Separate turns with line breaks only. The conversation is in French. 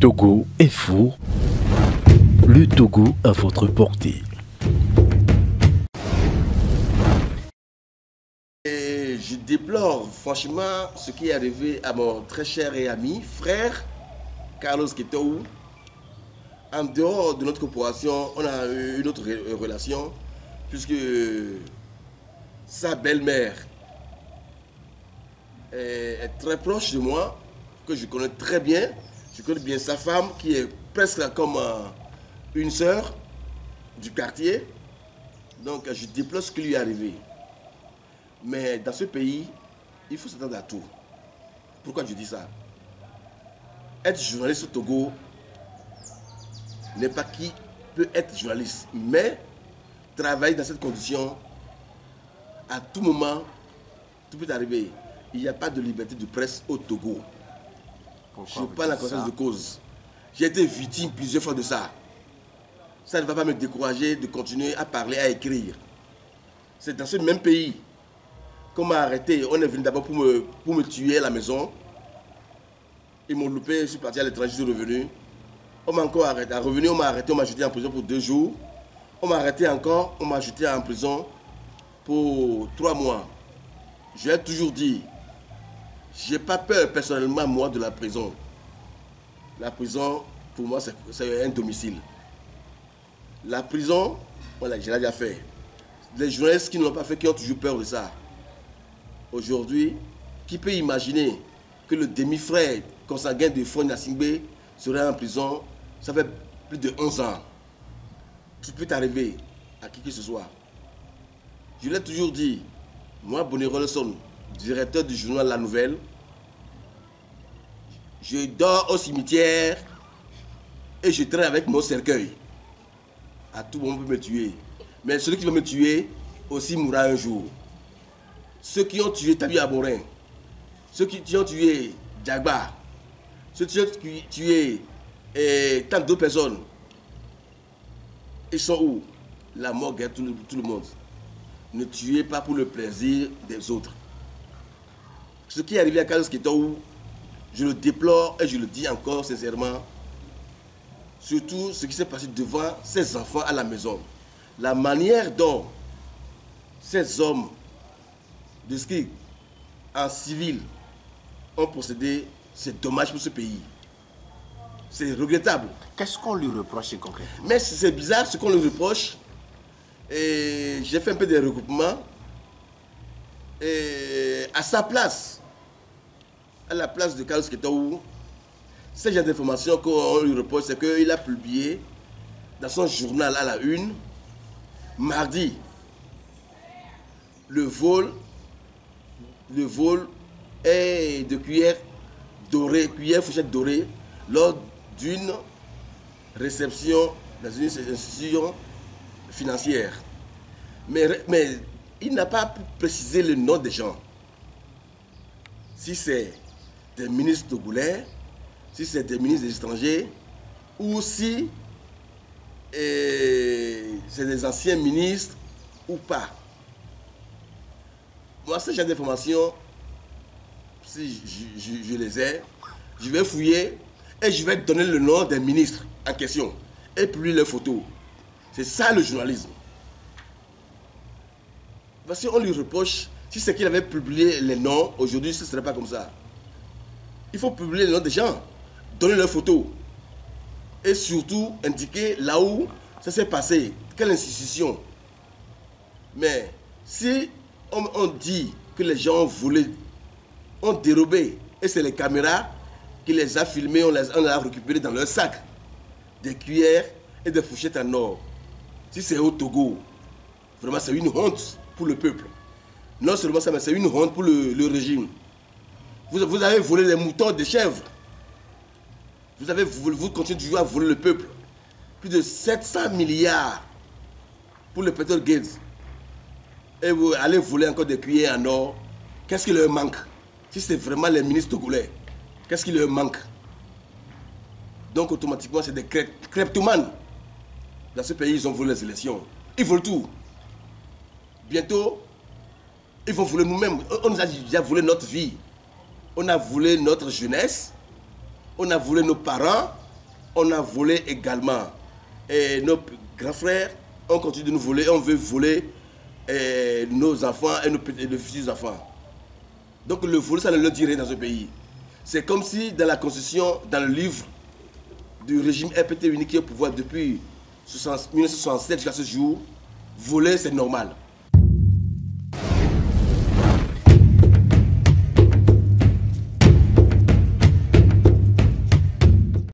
Togo est fou. Le Togo à votre portée.
Et je déplore franchement ce qui est arrivé à mon très cher et ami, frère Carlos Ketou. En dehors de notre corporation, on a eu une autre relation, puisque sa belle-mère est très proche de moi, que je connais très bien. Je connais bien sa femme, qui est presque comme une sœur du quartier. Donc je déplore ce qui lui est arrivé. Mais dans ce pays, il faut s'attendre à tout. Pourquoi je dis ça? Être journaliste au Togo n'est pas qui peut être journaliste. Mais travailler dans cette condition, à tout moment, tout peut arriver. Il n'y a pas de liberté de presse au Togo. Pourquoi je parle en conscience de cause. J'ai été victime plusieurs fois de ça. Ça ne va pas me décourager de continuer à parler, à écrire. C'est dans ce même pays qu'on m'a arrêté. On est venu d'abord pour me tuer à la maison. Ils m'ont loupé, je suis parti à l'étranger, je suis revenu. On m'a encore arrêté. À revenir, on m'a arrêté, on m'a jeté en prison pour 2 jours. On m'a arrêté encore, on m'a jeté en prison pour 3 mois. J'ai toujours dit, je n'ai pas peur personnellement, moi, de la prison. La prison, pour moi, c'est un domicile. La prison, voilà, je l'ai déjà fait. Les journalistes qui ne l'ont pas fait, qui ont toujours peur de ça. Aujourd'hui, qui peut imaginer que le demi-frère consanguin de Fon Nassingbe serait en prison? Ça fait plus de 11 ans. Tout peut arriver à qui que ce soit. Je l'ai toujours dit, moi, Bonnie Rolson, directeur du journal La Nouvelle, je dors au cimetière et je traîne avec mon cercueil. À tout moment, on peut me tuer. Mais celui qui va me tuer aussi mourra un jour. Ceux qui ont tué Tabi Aborin, ceux qui ont tué Djagba, ceux qui ont tué tant d'autres personnes, ils sont où? La mort guette tout le monde. Ne tuez pas pour le plaisir des autres. Ce qui est arrivé à Carlos Ketou, je le déplore et je le dis encore sincèrement. Surtout ce qui s'est passé devant ces enfants à la maison. La manière dont ces hommes de ski en civil ont procédé, c'est dommage pour ce pays. C'est regrettable.
Qu'est-ce qu'on lui reproche concrètement?
Mais c'est bizarre ce qu'on lui reproche. Et j'ai fait un peu de regroupement. Et à sa place, à la place de Carlos Ketou, ces genre d'informations qu'on lui reproche, c'est qu'il a publié dans son journal à la une, mardi, le vol est de cuillère dorée, cuillère fourchette dorée, lors d'une réception dans une institution financière. Mais il n'a pas précisé le nom des gens. Si c'est des ministres togolais, si c'est des ministres des étrangers, ou si c'est des anciens ministres ou pas. Moi, ce genre d'informations, si je les ai, je vais fouiller et je vais donner le nom des ministres en question et publier leurs photos. C'est ça le journalisme. Parce qu'on lui reproche, si c'est qu'il avait publié les noms, aujourd'hui ce ne serait pas comme ça. Il faut publier les noms des gens, donner leurs photos et surtout indiquer là où ça s'est passé, quelle institution. Mais si on dit que les gens ont volé, ont dérobé, et c'est les caméras qui les a filmés, on les a récupérés dans leur sac, des cuillères et des fourchettes en or. Si c'est au Togo, vraiment c'est une honte pour le peuple. Non seulement ça, mais c'est une honte pour le régime. Vous avez volé des moutons, des chèvres. Vous continuez toujours à voler le peuple. Plus de 700 milliards pour le pétrole Gates. Et vous allez voler encore des cuillères en or. Qu'est-ce qui leur manque? Si c'est vraiment les ministres togolais, qu'est-ce qui leur manque? Donc automatiquement, c'est des kleptomanes. Dans ce pays, ils ont volé les élections. Ils volent tout. Bientôt, ils vont voler nous-mêmes. On nous a déjà volé notre vie. On a volé notre jeunesse. On a volé nos parents. on a volé également. Et nos grands frères, on continue de nous voler, on veut voler nos enfants et nos futurs enfants. Donc le voler, ça ne le dit rien dans ce pays. C'est comme si dans la constitution, dans le livre du régime RPT unique qui est au pouvoir depuis 1967 jusqu'à ce jour, voler c'est normal.